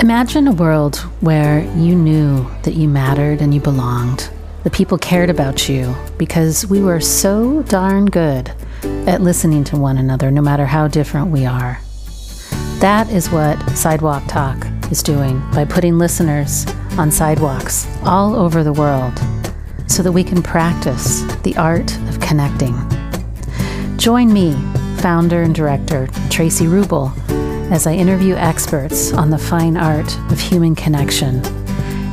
Imagine a world where you knew that you mattered and you belonged. The people cared about you because we were so darn good at listening to one another, no matter how different we are. That is what Sidewalk Talk is doing by putting listeners on sidewalks all over the world so that we can practice the art of connecting. Join me, founder and director Traci Rubel, as I interview experts on the fine art of human connection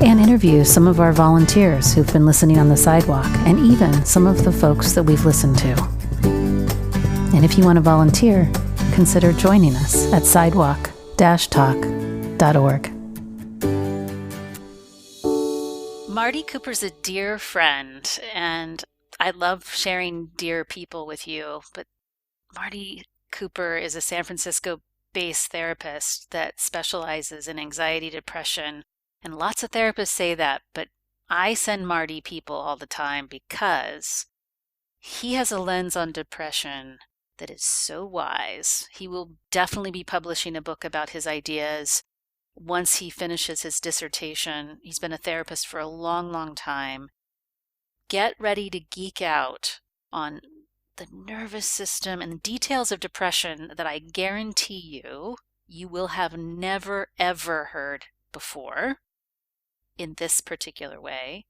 and interview some of our volunteers who've been listening on the sidewalk and even some of the folks that we've listened to. And if you want to volunteer, consider joining us at sidewalk-talk.org. Marty Cooper's a dear friend, and I love sharing dear people with you, but Marty Cooper is a San Francisco-based therapist that specializes in anxiety, depression, and lots of therapists say that, but I send Marty people all the time because he has a lens on depression that is so wise. He will definitely be publishing a book about his ideas once he finishes his dissertation. He's been a therapist for a long, long time. Get ready to geek out on the nervous system and the details of depression that I guarantee you will have never, ever heard before in this particular way.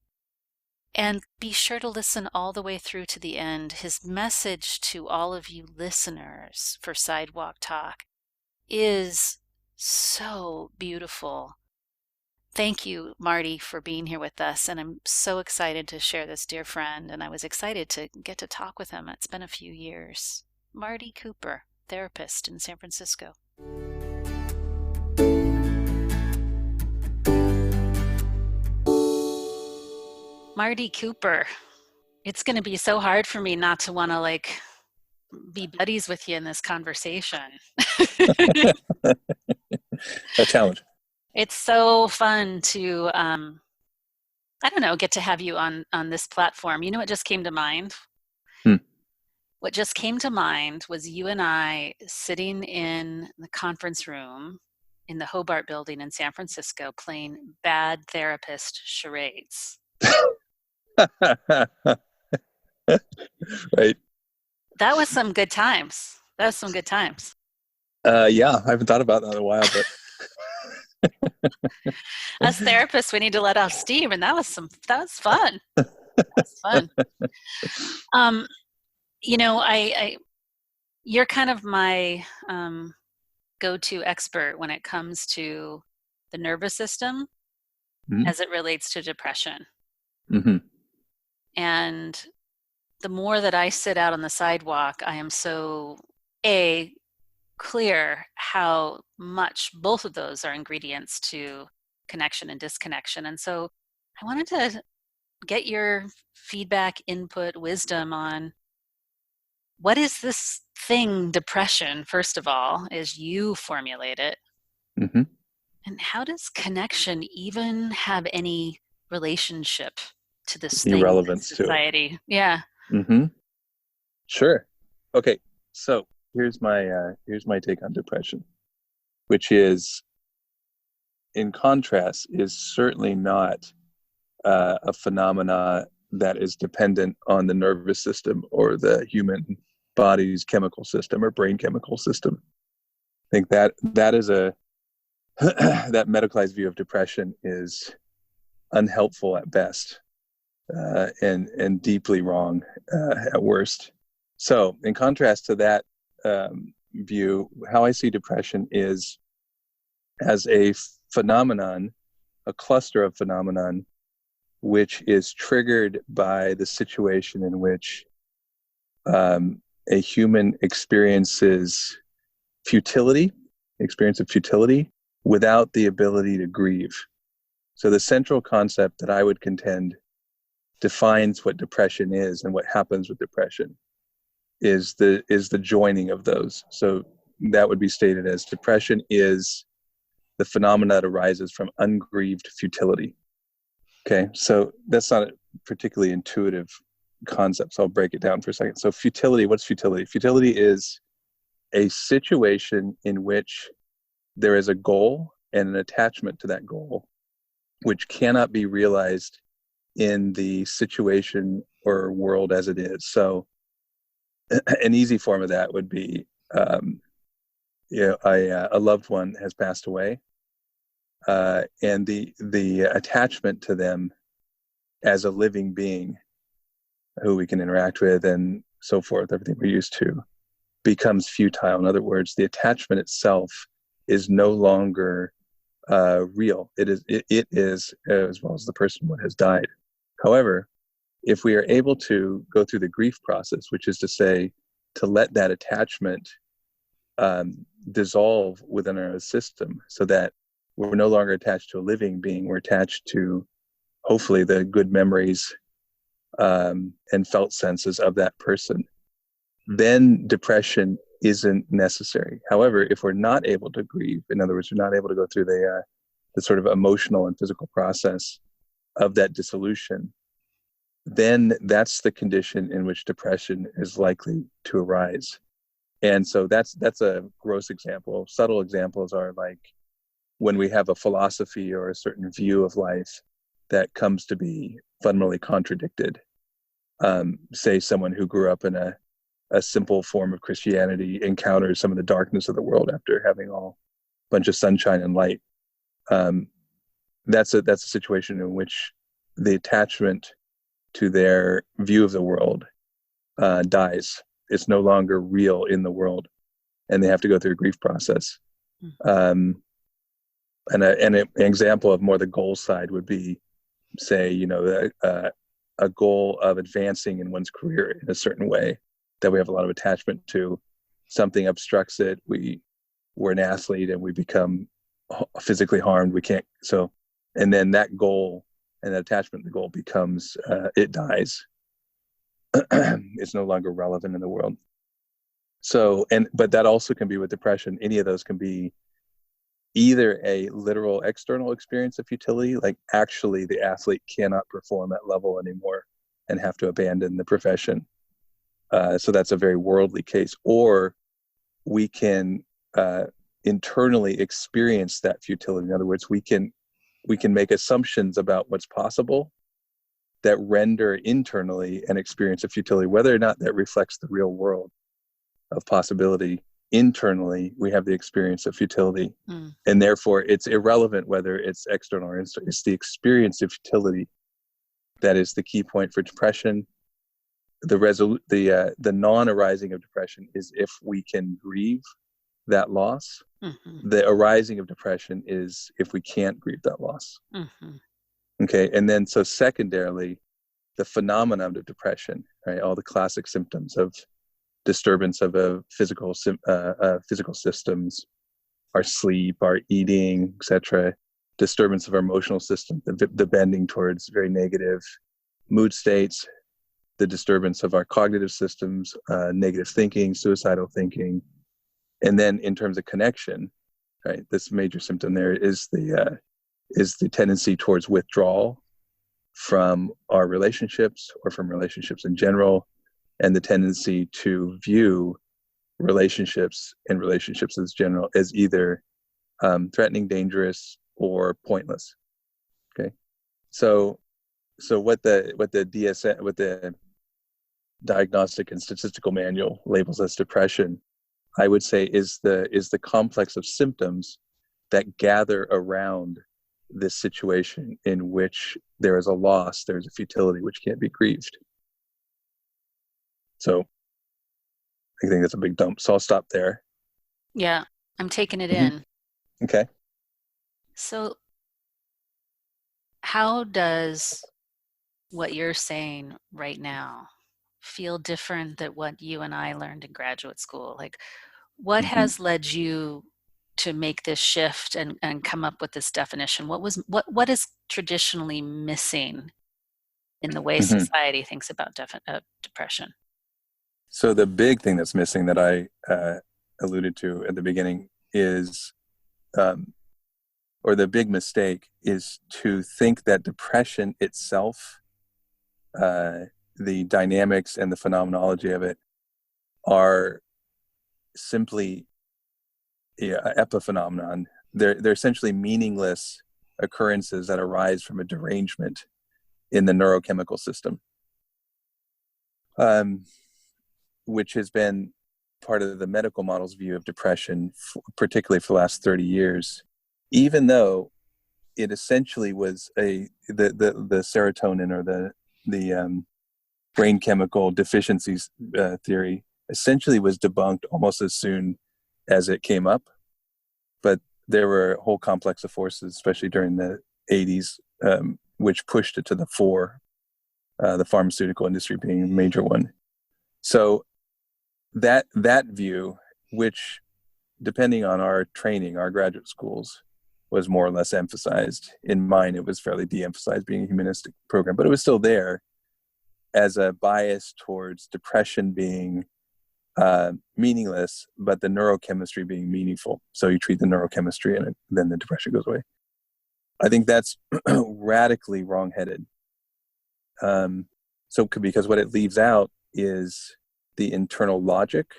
And be sure to listen all the way through to the end. His message to all of you listeners for Sidewalk Talk is so beautiful. Thank you, Marty, for being here with us. And I'm so excited to share this dear friend. And I was excited to get to talk with him. It's been a few years. Marty Cooper, therapist in San Francisco. Marty Cooper, it's going to be so hard for me not to want to be buddies with you in this conversation. A challenge. It's so fun to, get to have you on this platform. You know what just came to mind? What just came to mind was you and I sitting in the conference room in the Hobart building in San Francisco playing bad therapist charades. Right. That was some good times. Yeah, I haven't thought about that in a while, but as therapists, we need to let off steam, and that was fun. That was fun. You're kind of my go-to expert when it comes to the nervous system as it relates to depression. Mm-hmm. And the more that I sit out on the sidewalk, I am so clear how much both of those are ingredients to connection and disconnection. And so I wanted to get your feedback, input, wisdom on what is this thing, depression, first of all, as you formulate it. Mm-hmm. And how does connection even have any relationship to this Any thing relevance in society? To it. Yeah. Mm-hmm. Sure. Okay. So here's my take on depression, which is, in contrast, is certainly not a phenomena that is dependent on the nervous system or the human body's chemical system or brain chemical system. I think that is that medicalized view of depression is unhelpful at best. And deeply wrong at worst. So in contrast to that view, how I see depression is as a phenomenon, a cluster of phenomenon, which is triggered by the situation in which a human experience of futility without the ability to grieve. So the central concept that I would contend defines what depression is and what happens with depression is the joining of those. So that would be stated as depression is the phenomena that arises from ungrieved futility. Okay, so that's not a particularly intuitive concept, so I'll break it down for a second. So futility, what's futility? Futility is a situation in which there is a goal and an attachment to that goal, which cannot be realized in the situation or world as it is. So an easy form of that would be, a loved one has passed away, and the attachment to them as a living being who we can interact with and so forth, everything we're used to, becomes futile. In other words, the attachment itself is no longer real. It is, as well as the person who has died. However, if we are able to go through the grief process, which is to say, to let that attachment dissolve within our system, so that we're no longer attached to a living being, we're attached to hopefully the good memories and felt senses of that person, then depression isn't necessary. However, if we're not able to grieve, in other words, we're not able to go through the sort of emotional and physical process of that dissolution, then that's the condition in which depression is likely to arise. And so that's a gross example. Subtle examples are like when we have a philosophy or a certain view of life that comes to be fundamentally contradicted. Say someone who grew up in a simple form of Christianity encounters some of the darkness of the world after having a bunch of sunshine and light. That's a situation in which the attachment to their view of the world dies. It's no longer real in the world, and they have to go through a grief process. And an example of more the goal side would be, say, a goal of advancing in one's career in a certain way that we have a lot of attachment to. Something obstructs it. We're an athlete and we become physically harmed. We can't. So, and then that goal and that attachment to the goal becomes, it dies. It's no longer relevant in the world. So, but that also can be with depression. Any of those can be either a literal external experience of futility, like actually the athlete cannot perform at level anymore and have to abandon the profession. So that's a very worldly case. Or we can internally experience that futility. In other words, we can make assumptions about what's possible that render internally an experience of futility, whether or not that reflects the real world of possibility. Internally, we have the experience of futility, and therefore it's irrelevant whether it's external or internal. It's the experience of futility that is the key point for depression. The non-arising of depression is if we can grieve that loss. The arising of depression is if we can't grieve that loss. Okay, and then so secondarily, the phenomenon of depression, right? All the classic symptoms of disturbance of a physical systems, our sleep, our eating, etc. Disturbance of our emotional system, the bending towards very negative mood states, the disturbance of our cognitive systems, negative thinking, suicidal thinking, and then in terms of connection, right? This major symptom there is the tendency towards withdrawal from our relationships or from relationships in general, and the tendency to view relationships and relationships as general as either threatening, dangerous, or pointless. Okay, so what the DSM, what the Diagnostic and Statistical Manual labels as depression, I would say is the complex of symptoms that gather around this situation in which there is a loss, there's a futility which can't be grieved. So I think that's a big dump. So I'll stop there. Yeah, I'm taking it in. Okay. So how does what you're saying right now feel different than what you and I learned in graduate school? Like, what has led you to make this shift and come up with this definition? What is traditionally missing in the way society thinks about depression? So the big thing that's missing that I alluded to at the beginning is, or the big mistake is to think that depression itself, the dynamics and the phenomenology of it, are simply an epiphenomenon, they're essentially meaningless occurrences that arise from a derangement in the neurochemical system, which has been part of the medical model's view of depression, particularly for the last 30 years, even though it essentially was the serotonin or the brain chemical deficiencies theory essentially was debunked almost as soon as it came up. But there were a whole complex of forces, especially during the 80s, which pushed it to the fore, the pharmaceutical industry being a major one. So that view, which depending on our training, our graduate schools, was more or less emphasized. In mine, it was fairly de-emphasized, being a humanistic program, but it was still there as a bias towards depression being meaningless, but the neurochemistry being meaningful. So you treat the neurochemistry and then the depression goes away. I think that's radically wrong-headed. Because what it leaves out is the internal logic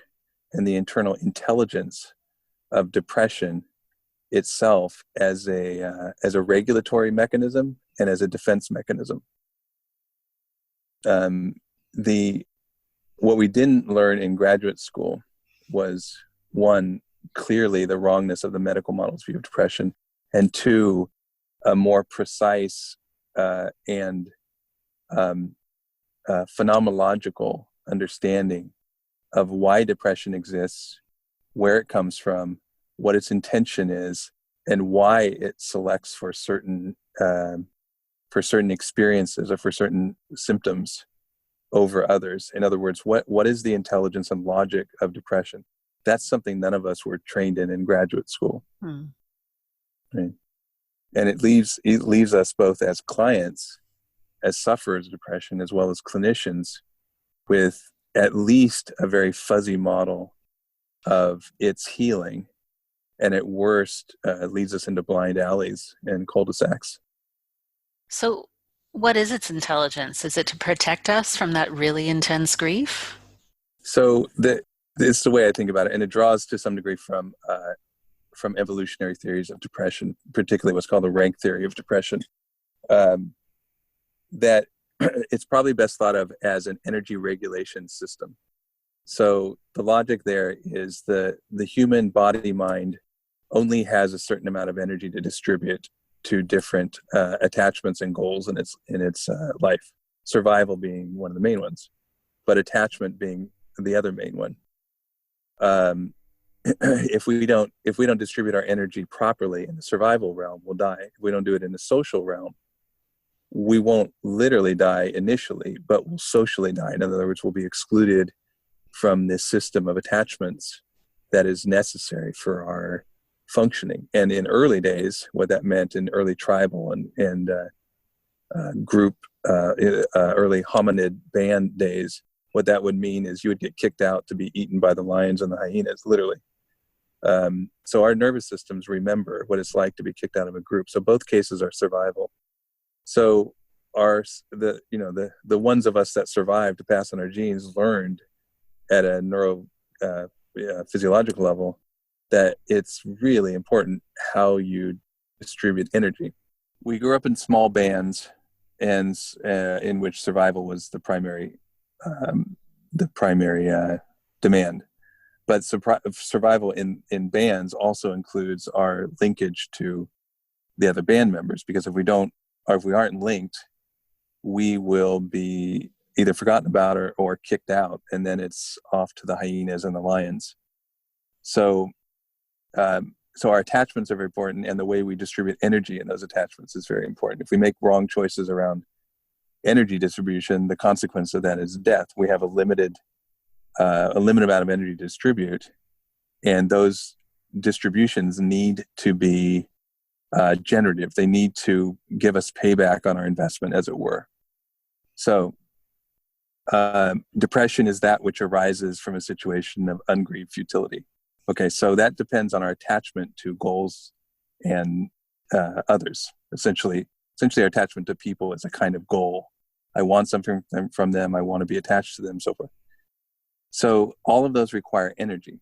and the internal intelligence of depression itself as a regulatory mechanism and as a defense mechanism. What we didn't learn in graduate school was, one, clearly the wrongness of the medical model's view of depression, and two, a more precise and phenomenological understanding of why depression exists, where it comes from, what its intention is, and why it selects for certain experiences or for certain symptoms over others. In other words, what is the intelligence and logic of depression? That's something none of us were trained in graduate school. Right? And it leaves us both as clients, as sufferers of depression, as well as clinicians, with at least a very fuzzy model of its healing, and at worst leads us into blind alleys and cul-de-sacs. So what is its intelligence? Is it to protect us from that really intense grief? So it's the way I think about it, and it draws to some degree from evolutionary theories of depression, particularly what's called the rank theory of depression, that it's probably best thought of as an energy regulation system. So the logic there is the human body mind only has a certain amount of energy to distribute to different attachments and goals in its life. Survival being one of the main ones, but attachment being the other main one. If we don't distribute our energy properly in the survival realm, we'll die. If we don't do it in the social realm, we won't literally die initially, but we'll socially die. In other words, we'll be excluded from this system of attachments that is necessary for our functioning. And in early days, what that meant in early tribal and group, early hominid band days, what that would mean is you would get kicked out to be eaten by the lions and the hyenas, literally. So our nervous systems remember what it's like to be kicked out of a group. So both cases are survival. So the ones of us that survived to pass on our genes learned at a physiological level that it's really important how you distribute energy. We grew up in small bands, and in which survival was the primary demand. But survival in bands also includes our linkage to the other band members, because if we aren't linked, we will be either forgotten about or kicked out, and then it's off to the hyenas and the lions. So our attachments are very important, and the way we distribute energy in those attachments is very important. If we make wrong choices around energy distribution, the consequence of that is death. We have a limited amount of energy to distribute, and those distributions need to be generative. They need to give us payback on our investment, as it were. So depression is that which arises from a situation of ungrieved futility. Okay, so that depends on our attachment to goals and others. Essentially, our attachment to people is a kind of goal. I want something from them. I want to be attached to them, so forth. So all of those require energy.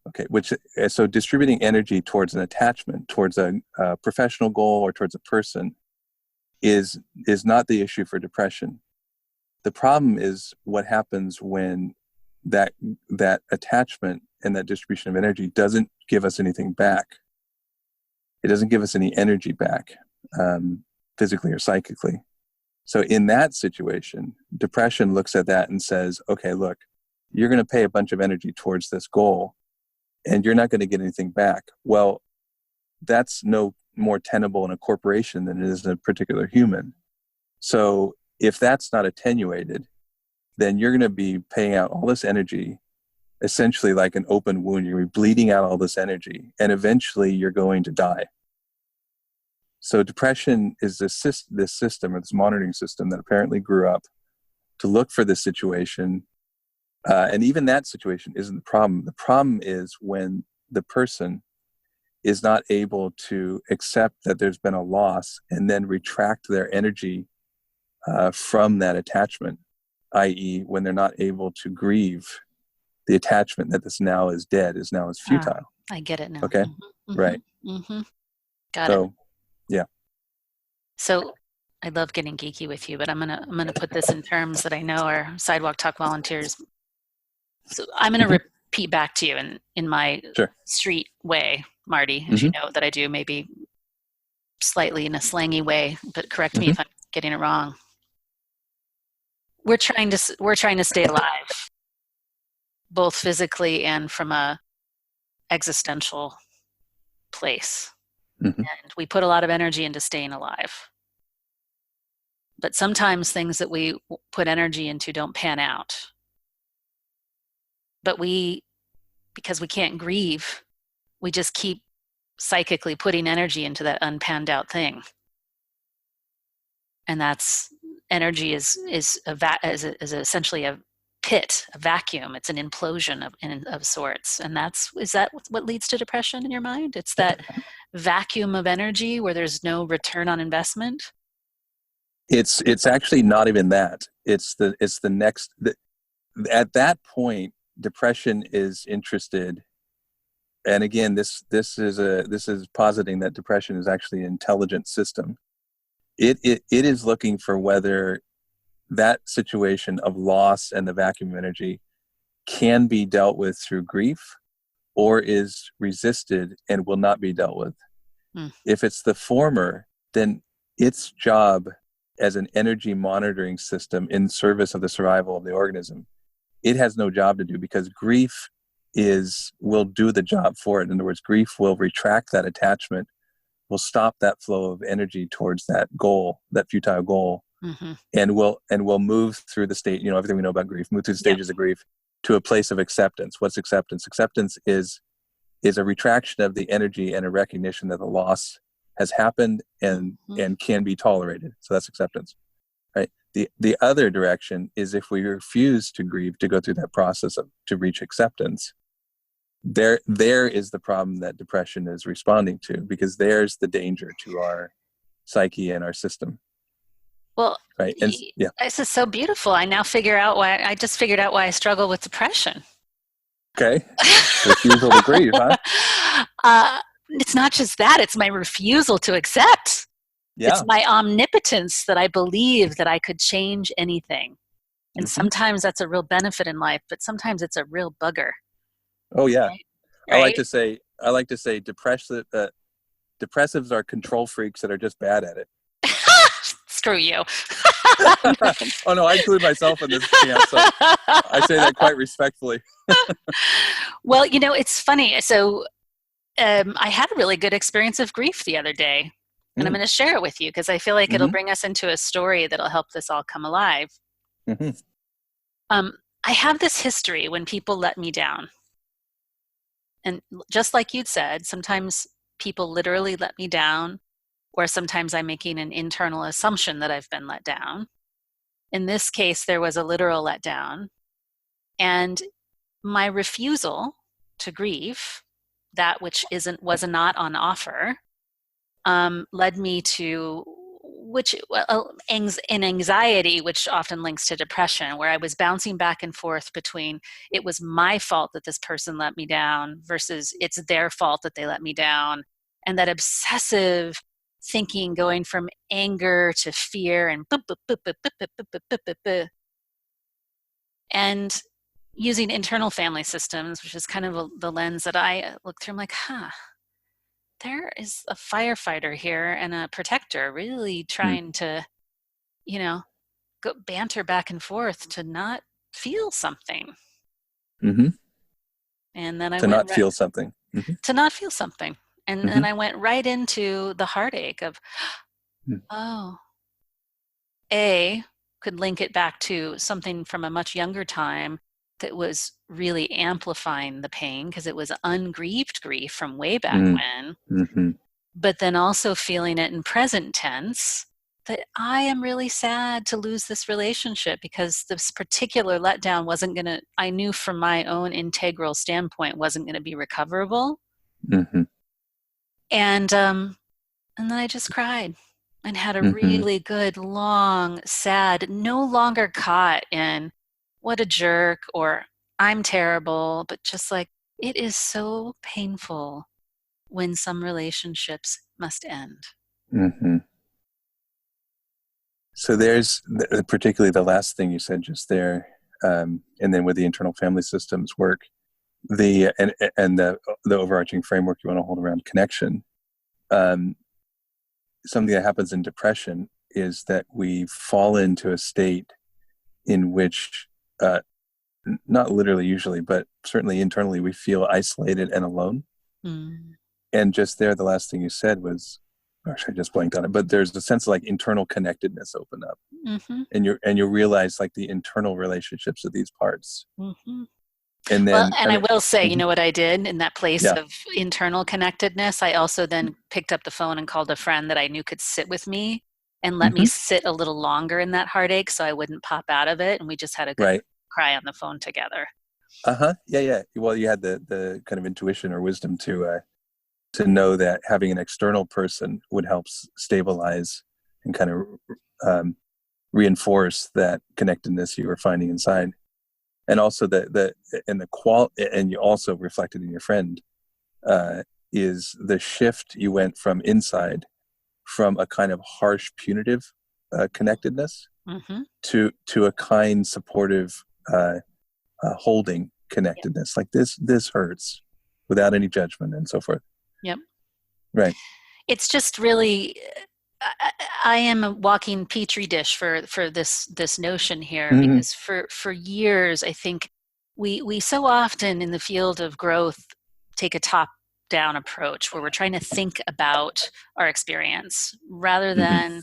Okay, which so distributing energy towards an attachment, towards a professional goal or towards a person is not the issue for depression. The problem is what happens when that that attachment and that distribution of energy doesn't give us anything back. It doesn't give us any energy back, physically or psychically. So in that situation, depression looks at that and says, okay, look, you're going to pay a bunch of energy towards this goal and you're not going to get anything back. Well, that's no more tenable in a corporation than it is in a particular human. So if that's not attenuated, then you're going to be paying out all this energy, essentially like an open wound. You're going to be bleeding out all this energy, and eventually you're going to die. So depression is this system, or this monitoring system that apparently grew up to look for this situation. And even that situation isn't the problem. The problem is when the person is not able to accept that there's been a loss and then retract their energy from that attachment, i.e. when they're not able to grieve the attachment that this now is dead, is now is futile. I get it now. Okay? Mm-hmm, right. Mm-hmm. Got it. Yeah. So I love getting geeky with you, but I'm gonna put this in terms that I know our Sidewalk Talk volunteers. So I'm gonna repeat back to you in my street way, Marty, as you know that I do, maybe slightly in a slangy way, but correct me if I'm getting it wrong. We're trying to stay alive, both physically and from a existential place. And we put a lot of energy into staying alive. But sometimes things that we put energy into don't pan out. But because we can't grieve, we just keep psychically putting energy into that unpanned out thing. And that's energy is essentially a pit, a vacuum. It's an implosion of sorts. And is that what leads to depression in your mind? It's that vacuum of energy where there's no return on investment. It's actually not even that. It's the next. At that point, depression is interested. And again, this is positing that depression is actually an intelligent system. It is looking for whether that situation of loss and the vacuum of energy can be dealt with through grief or is resisted and will not be dealt with. If it's the former, then its job as an energy monitoring system in service of the survival of the organism, it has no job to do because grief will do the job for it. In other words, grief will retract that attachment, will stop that flow of energy towards that goal, that futile goal, and will move through the state, everything we know about grief, move through the stages of grief to a place of acceptance. What's acceptance? Acceptance is a retraction of the energy and a recognition that the loss has happened and can be tolerated. So that's acceptance, right? The other direction is if we refuse to grieve, to go through that process to reach acceptance, there is the problem that depression is responding to, because there's the danger to our psyche and our system. Well, right. And this is so beautiful. I just figured out why I struggle with depression. Okay. Refusal to grieve, huh? It's not just that, it's my refusal to accept. Yeah. It's my omnipotence that I believe that I could change anything. And sometimes that's a real benefit in life, but sometimes it's a real bugger. Oh yeah. Right? I like to say depressives are control freaks that are just bad at it. Screw you. Oh no, I include myself in this camp, so I say that quite respectfully. Well, it's funny. So I had a really good experience of grief the other day, and I'm going to share it with you because I feel like it'll bring us into a story that'll help this all come alive. I have this history when people let me down. And just like you'd said, sometimes people literally let me down, or sometimes I'm making an internal assumption that I've been let down. In this case, there was a literal letdown. And my refusal to grieve, that which was not on offer, led me to which and anxiety, which often links to depression, where I was bouncing back and forth between it was my fault that this person let me down versus it's their fault that they let me down. And that obsessive thinking going from anger to fear and and using internal family systems, which is kind of the lens that I look through. I'm like, there is a firefighter here and a protector really trying to, you know, go banter back and forth to not feel something. Mm-hmm. And then I To went not feel something. Mm-hmm. to not feel something. And Mm-hmm. then I went right into the heartache of, Mm-hmm. oh, A, could link it back to something from a much younger time that was really amplifying the pain because it was ungrieved grief from way back when. Mm-hmm. But then also feeling it in present tense that I am really sad to lose this relationship because this particular letdown wasn't going to, I knew from my own integral standpoint, wasn't going to be recoverable. Mm-hmm. And then I just cried and had a Mm-hmm. really good, long, sad, no longer caught in what a jerk or I'm terrible, but just like, it is so painful when some relationships must end. Mm-hmm. So there's particularly the last thing you said just there, and then with the internal family systems work, and the overarching framework you want to hold around connection. Something that happens in depression is that we fall into a state in which, not literally usually, but certainly internally, we feel isolated and alone. Mm. And just there, the last thing you said was, gosh, I just blanked on it, but there's a sense of like internal connectedness open up. Mm-hmm. And you realize like the internal relationships of these parts. Mm-hmm. And Well, then, and I will say, you mm-hmm. know what I did in that place Yeah. of internal connectedness? I also then picked up the phone and called a friend that I knew could sit with me and let me Mm-hmm. sit a little longer in that heartache so I wouldn't pop out of it. And we just had a good Right. cry on the phone together. Uh-huh. Yeah, yeah. Well, you had the kind of intuition or wisdom to know that having an external person would help stabilize and kind of reinforce that connectedness you were finding inside. And also and you also reflected in your friend, is the shift you went from inside, from a kind of harsh, punitive connectedness Mm-hmm. to a kind, supportive, holding Yep. connectedness. Like this hurts, without any judgment and so forth. Yep. Right. It's just really, I am a walking petri dish for this notion here Mm-hmm. because for years I think we so often in the field of growth take a top down approach where we're trying to think about our experience rather Mm-hmm. than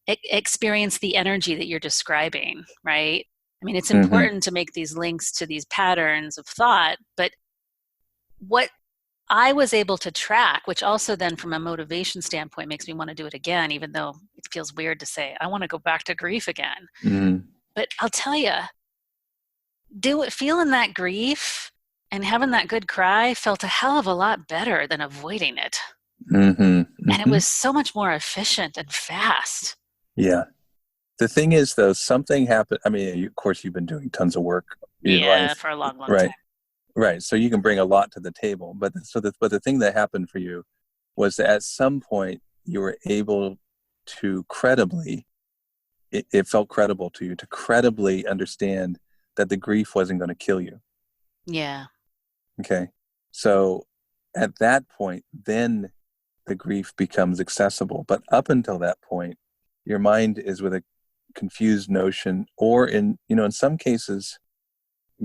experience the energy that you're describing, right? I mean, it's Mm-hmm. important to make these links to these patterns of thought, but what I was able to track, which also then from a motivation standpoint makes me want to do it again, even though it feels weird to say, I want to go back to grief again. Mm-hmm. But I'll tell you, feeling that grief and having that good cry felt a hell of a lot better than avoiding it. Mm-hmm. And it Mm-hmm. was so much more efficient and fast. Yeah. The thing is, though, something happened. I mean, of course, you've been doing tons of work in your Yeah, life, for a long, long right? time. Right. So you can bring a lot to the table. But the thing that happened for you was that at some point you were able to credibly, it felt credible to you to credibly understand that the grief wasn't going to kill you. Yeah. Okay. So at that point, then the grief becomes accessible. But up until that point, your mind is with a confused notion, or in some cases,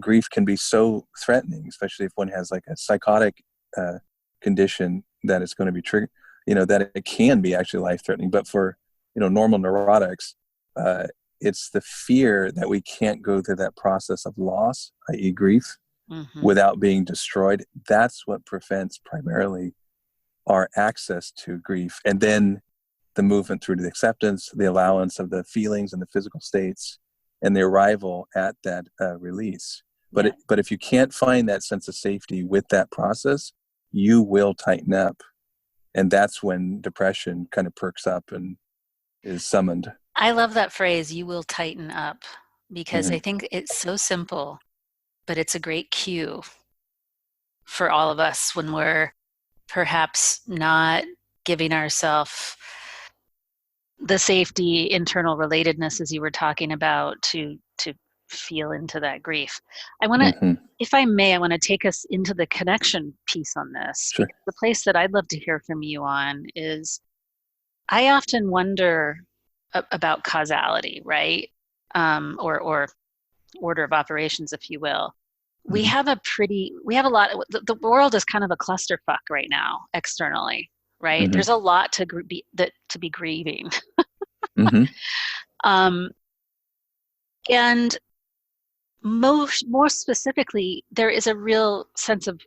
grief can be so threatening, especially if one has like a psychotic condition that it's going to be triggered, that it can be actually life-threatening. But for, normal neurotics, it's the fear that we can't go through that process of loss, i.e. grief, Mm-hmm. without being destroyed. That's what prevents primarily our access to grief. And then the movement through to the acceptance, the allowance of the feelings and the physical states, and the arrival at that release. But Yeah. but if you can't find that sense of safety with that process, you will tighten up, and that's when depression kind of perks up. And is summoned. I love that phrase, you will tighten up, because I Mm-hmm. think it's so simple, but it's a great cue for all of us when we're perhaps not giving ourselves the safety, internal relatedness, as you were talking about, to feel into that grief. I want to, Mm-hmm. if I may, I want to take us into the connection piece on this, Sure. because the place that I'd love to hear from you on is, I often wonder about causality, right? Or order of operations, if you will. Mm-hmm. We have a lot, the world is kind of a clusterfuck right now, externally, right? Mm-hmm. There's a lot to be grieving. Mm-hmm. Um, and more specifically, there is a real sense of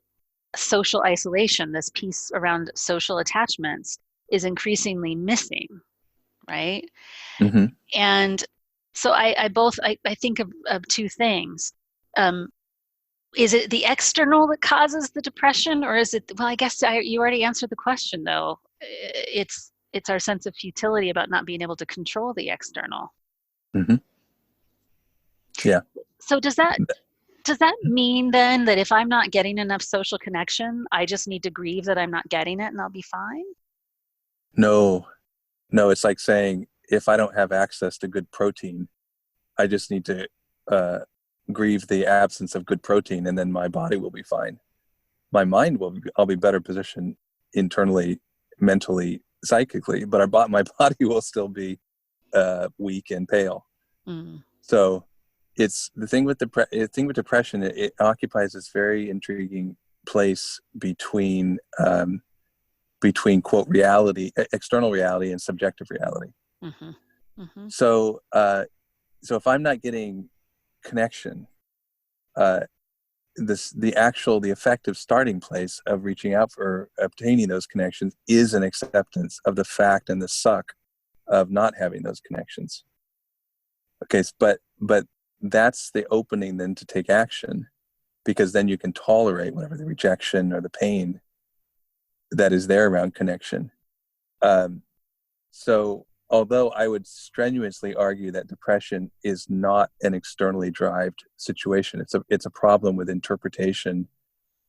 social isolation. This piece around social attachments is increasingly missing, right? Mm-hmm. And so I think of two things. Um, is it the external that causes the depression, or is it, well, I guess you already answered the question, though. It's our sense of futility about not being able to control the external. Mm-hmm. Yeah. So does that mean then that if I'm not getting enough social connection, I just need to grieve that I'm not getting it and I'll be fine? No, no, it's like saying if I don't have access to good protein, I just need to uh, grieve the absence of good protein, and then my body will be fine. My mind will be, I'll be better positioned internally, mentally, psychically, but my body will still be weak and pale. Mm. So it's the thing with depression. It occupies this very intriguing place between quote reality, external reality, and subjective reality. Mm-hmm. Mm-hmm. So so if I'm not getting connection, uh, the effective starting place of reaching out for obtaining those connections is an acceptance of the fact and the suck of not having those connections. Okay, but that's the opening then to take action, because then you can tolerate whatever the rejection or the pain that is there around connection. Um, so although I would strenuously argue that depression is not an externally derived situation, it's a problem with interpretation,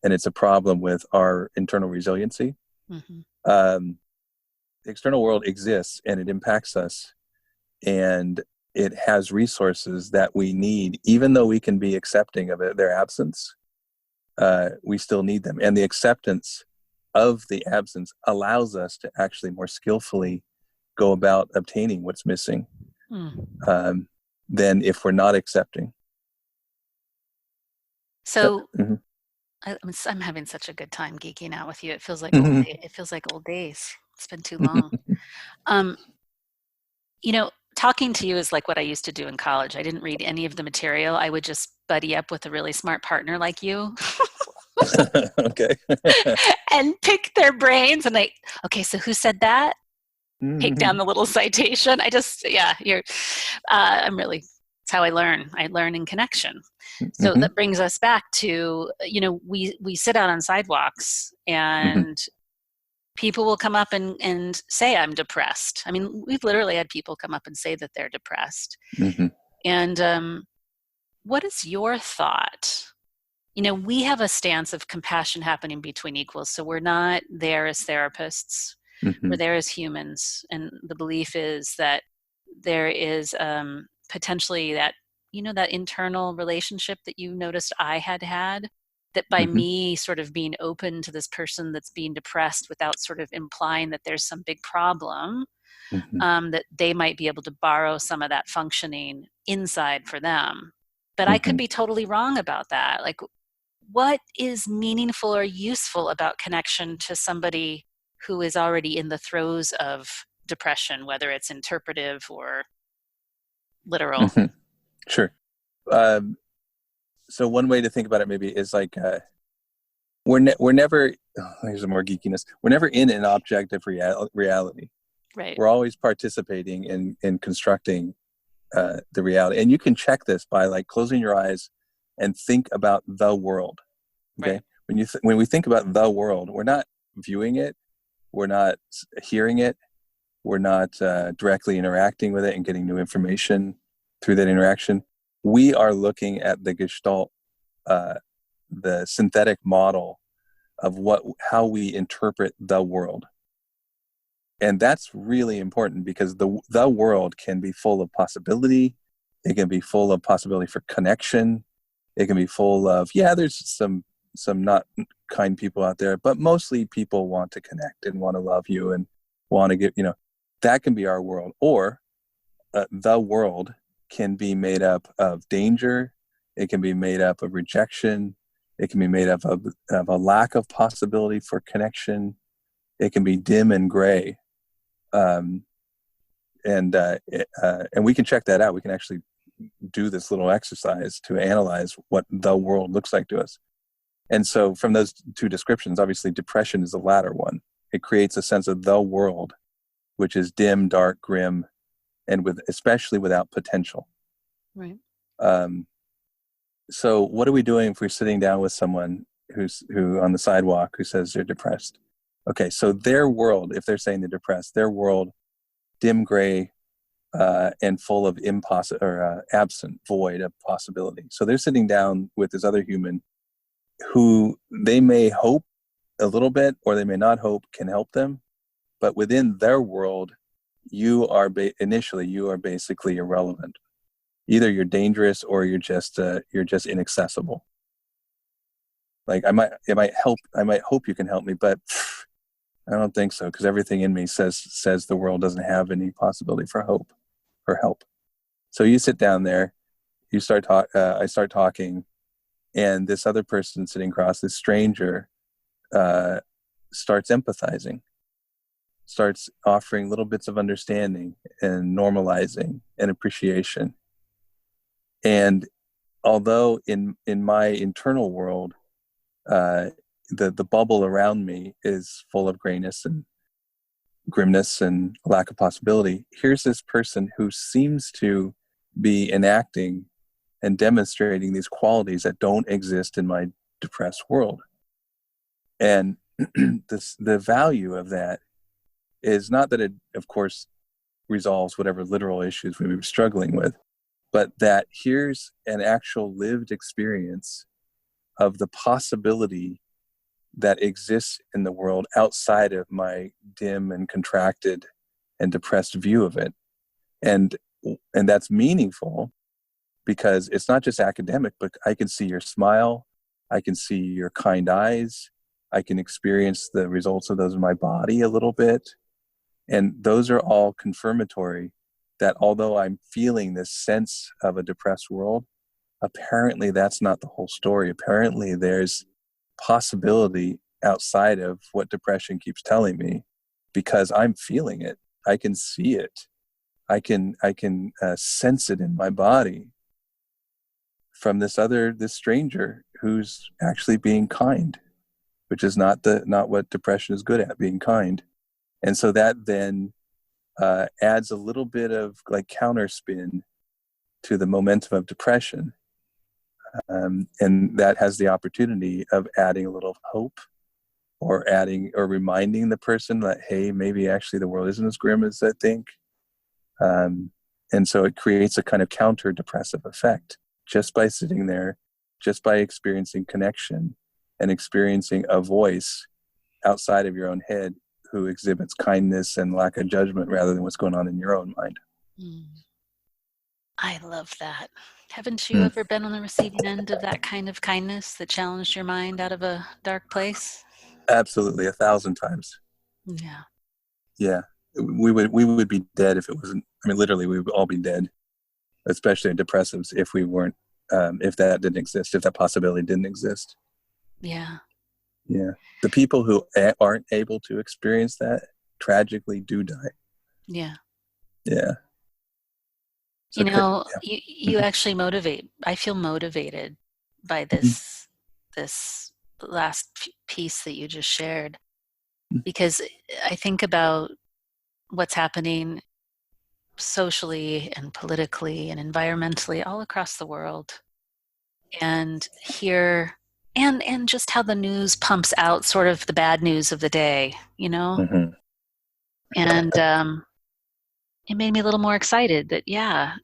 and it's a problem with our internal resiliency. Mm-hmm. The external world exists and it impacts us, and it has resources that we need, even though we can be accepting of their absence. We still need them, and the acceptance of the absence allows us to actually more skillfully go about obtaining what's missing, Mm. than if we're not accepting. So, So mm-hmm. I'm having such a good time geeking out with you. It feels like Mm-hmm. it feels like old days. It's been too long. Um, talking to you is like what I used to do in college. I didn't read any of the material. I would just buddy up with a really smart partner like you Okay. and pick their brains. And okay, so who said that? Take Mm-hmm. down the little citation. I'm really, it's how I learn. I learn in connection. So Mm-hmm. that brings us back to, we sit out on sidewalks Mm-hmm. and people will come up and say, I'm depressed. I mean, we've literally had people come up and say that they're depressed. Mm-hmm. And what is your thought? We have a stance of compassion happening between equals. So we're not there as therapists, Mm-hmm. we're there as humans. And the belief is that there is potentially that internal relationship that you noticed I had, that by Mm-hmm. me sort of being open to this person that's being depressed without sort of implying that there's some big problem, Mm-hmm. that they might be able to borrow some of that functioning inside for them. But I could Mm-hmm. be totally wrong about that. Like, what is meaningful or useful about connection to somebody who is already in the throes of depression, whether it's interpretive or literal? Mm-hmm. Sure. Um, so one way to think about it maybe is like we're never. Oh, here's some more geekiness. We're never in an objective reality. Right. We're always participating in constructing the reality, and you can check this by like closing your eyes and think about the world. Okay, Right. when we think about the world, we're not viewing it, we're not hearing it, we're not directly interacting with it and getting new information through that interaction. We are looking at the gestalt, the synthetic model of how we interpret the world. And that's really important because the world can be full of possibility. It can be full of possibility for connection. It can be full of, there's some not kind people out there, but mostly people want to connect and want to love you and want to get, that can be our world. Or the world can be made up of danger. It can be made up of rejection. It can be made up of a lack of possibility for connection. It can be dim and gray. And we can check that out. We can actually do this little exercise to analyze what the world looks like to us. And so from those two descriptions, obviously depression is the latter one. It creates a sense of the world, which is dim, dark, grim, and especially without potential. Right. So what are we doing if we're sitting down with someone who on the sidewalk who says they're depressed? Okay, so their world, if they're saying they're depressed, their world, dim gray, and full of absent, void of possibility. So they're sitting down with this other human who they may hope a little bit, or they may not hope can help them, but within their world, you are basically irrelevant. Either you're dangerous or you're just inaccessible. Like I might hope you can help me, but I don't think so, because everything in me says the world doesn't have any possibility for hope or help. So you sit down there, I start talking, and this other person sitting across, this stranger, starts empathizing, starts offering little bits of understanding and normalizing and appreciation. And although in my internal world, the bubble around me is full of grayness and grimness and lack of possibility, here's this person who seems to be enacting and demonstrating these qualities that don't exist in my depressed world. And the value of that is not that it, of course, resolves whatever literal issues we may be struggling with, but that here's an actual lived experience of the possibility that exists in the world outside of my dim and contracted and depressed view of it. And that's meaningful because it's not just academic, but I can see your smile, I can see your kind eyes, I can experience the results of those in my body a little bit. And those are all confirmatory that although I'm feeling this sense of a depressed world, apparently that's not the whole story. Apparently there's possibility outside of what depression keeps telling me, because I'm feeling it. I can see it. I can sense it in my body from this stranger who's actually being kind, which is not what depression is good at, being kind. And so that then adds a little bit of like counterspin to the momentum of depression. And that has the opportunity of adding a little hope, or reminding the person that, hey, maybe actually the world isn't as grim as I think. And so it creates a kind of counter depressive effect just by sitting there, just by experiencing connection and experiencing a voice outside of your own head who exhibits kindness and lack of judgment rather than what's going on in your own mind. Mm. I love that. Haven't you ever been on the receiving end of that kind of kindness that challenged your mind out of a dark place? Absolutely, 1,000 times. Yeah. Yeah. We would be dead if it wasn't. I mean, literally, we would all be dead, especially depressives, if we weren't, if that didn't exist, if that possibility didn't exist. Yeah. Yeah. The people who aren't able to experience that tragically do die. Yeah. Yeah. So, you actually motivate. I feel motivated by this last piece that you just shared, because I think about what's happening socially and politically and environmentally all across the world, and here and just how the news pumps out sort of the bad news of the day, Mm-hmm. and it made me a little more excited that, yeah,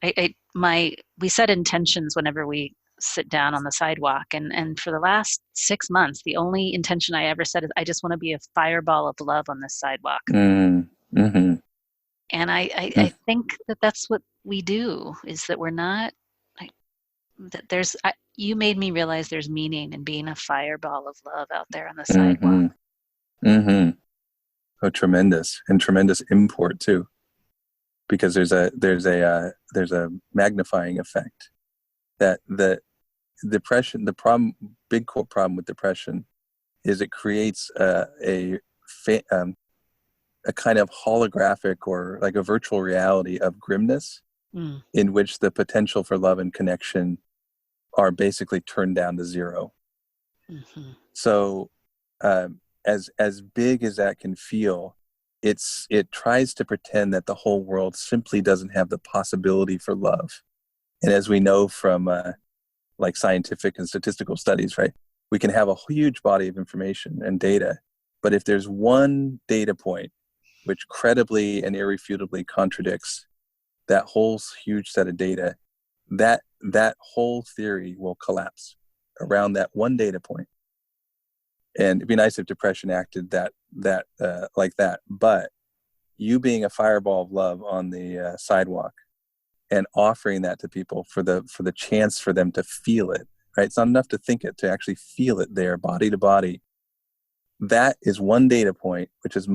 we set intentions whenever we sit down on the sidewalk. And for the last 6 months, the only intention I ever set is I just want to be a fireball of love on this sidewalk. Mm, mm-hmm. And I think that that's what we do, is that we're not, like, that you made me realize there's meaning in being a fireball of love out there on the sidewalk. Mm-hmm. Mm-hmm. Oh, tremendous, and tremendous import too, because there's a magnifying effect that the depression, the big core problem with depression is it creates a kind of holographic or like a virtual reality of grimness Mm. in which the potential for love and connection are basically turned down to zero. Mm-hmm. So as big as that can feel, it tries to pretend that the whole world simply doesn't have the possibility for love. And as we know from like scientific and statistical studies, right, we can have a huge body of information and data, but if there's one data point which credibly and irrefutably contradicts that whole huge set of data, that whole theory will collapse around that one data point. And it'd be nice if depression acted that like that. But you being a fireball of love on the sidewalk and offering that to people for the chance for them to feel it, right? It's not enough to think it, to actually feel it there, body to body. That is one data point, which is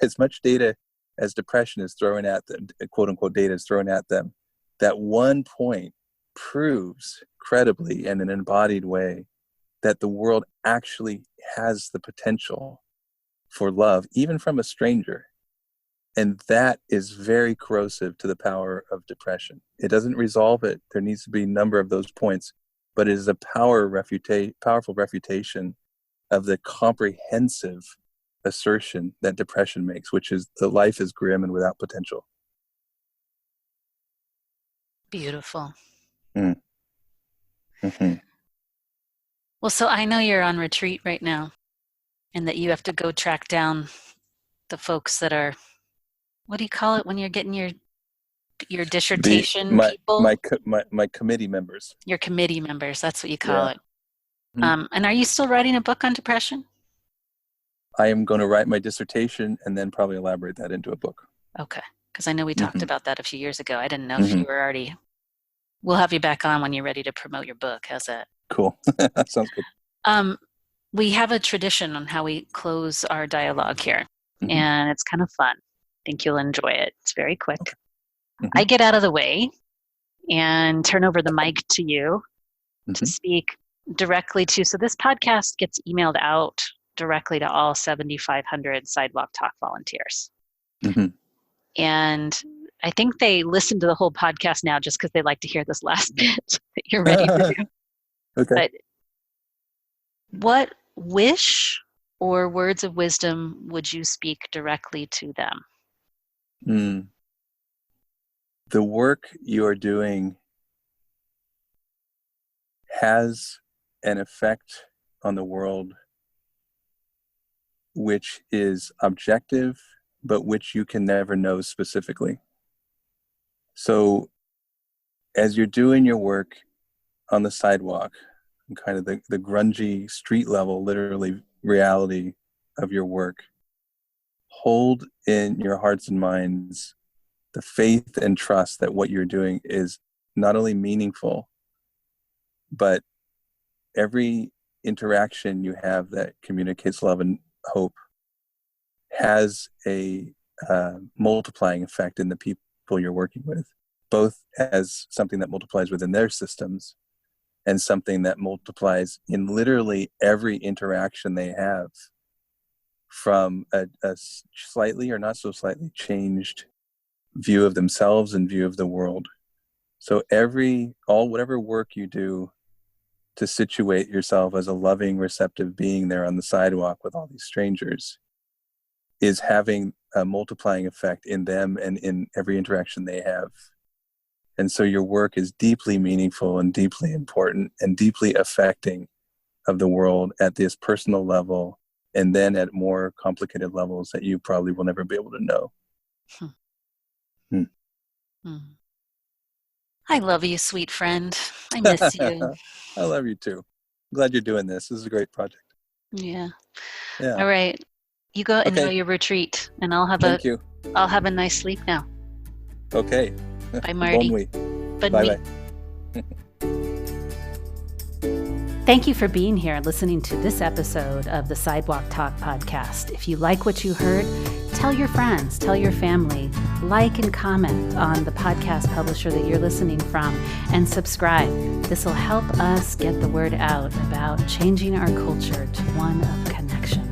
as much data as depression is throwing at them, quote unquote data is thrown at them. That one point proves credibly and in an embodied way that the world actually has the potential for love, even from a stranger. And that is very corrosive to the power of depression. It doesn't resolve it. There needs to be a number of those points, but it is a powerful refutation of the comprehensive assertion that depression makes, which is the life is grim and without potential. Beautiful. Mm. Mm-hmm. Well, so I know you're on retreat right now, and that you have to go track down the folks that are, what do you call it when you're getting your dissertation people? My committee members. Your committee members, that's what you call Yeah. it. Mm-hmm. And are you still writing a book on depression? I am going to write my dissertation and then probably elaborate that into a book. Okay, because I know we talked Mm-hmm. about that a few years ago. I didn't know if Mm-hmm. you were already. We'll have you back on when you're ready to promote your book. How's that? Cool. Sounds good. We have a tradition on how we close our dialogue here, Mm-hmm. and it's kind of fun. I think you'll enjoy it. It's very quick. Okay. Mm-hmm. I get out of the way and turn over the mic to you to Mm-hmm. speak directly to. So this podcast gets emailed out directly to all 7,500 Sidewalk Talk volunteers. Mm-hmm. And I think they listen to the whole podcast now just because they like to hear this last bit that you're ready to do. Okay. But what wish or words of wisdom would you speak directly to them? Mm. The work you are doing has an effect on the world which is objective, but which you can never know specifically. So as you're doing your work on the sidewalk, kind of the grungy street level, literally reality of your work, hold in your hearts and minds the faith and trust that what you're doing is not only meaningful, but every interaction you have that communicates love and hope has a multiplying effect in the people you're working with, both as something that multiplies within their systems and something that multiplies in literally every interaction they have, from a slightly or not so slightly changed view of themselves and view of the world. So whatever work you do to situate yourself as a loving, receptive being there on the sidewalk with all these strangers is having a multiplying effect in them and in every interaction they have. And so your work is deeply meaningful and deeply important and deeply affecting of the world at this personal level, and then at more complicated levels that you probably will never be able to know. Hmm. Hmm. Mm. I love you, sweet friend. I miss you. I love you too. I'm glad you're doing this. This is a great project. Yeah. Yeah. All right. You go enjoy Okay. your retreat, and I'll Thank you. have a nice sleep now. Okay. Bye, Bonne Marty. nuit. Bonne Bye nuit. bye. Thank you for being here and listening to this episode of the Sidewalk Talk podcast. If you like what you heard, tell your friends, tell your family, like and comment on the podcast publisher that you're listening from, and subscribe. This will help us get the word out about changing our culture to one of connection.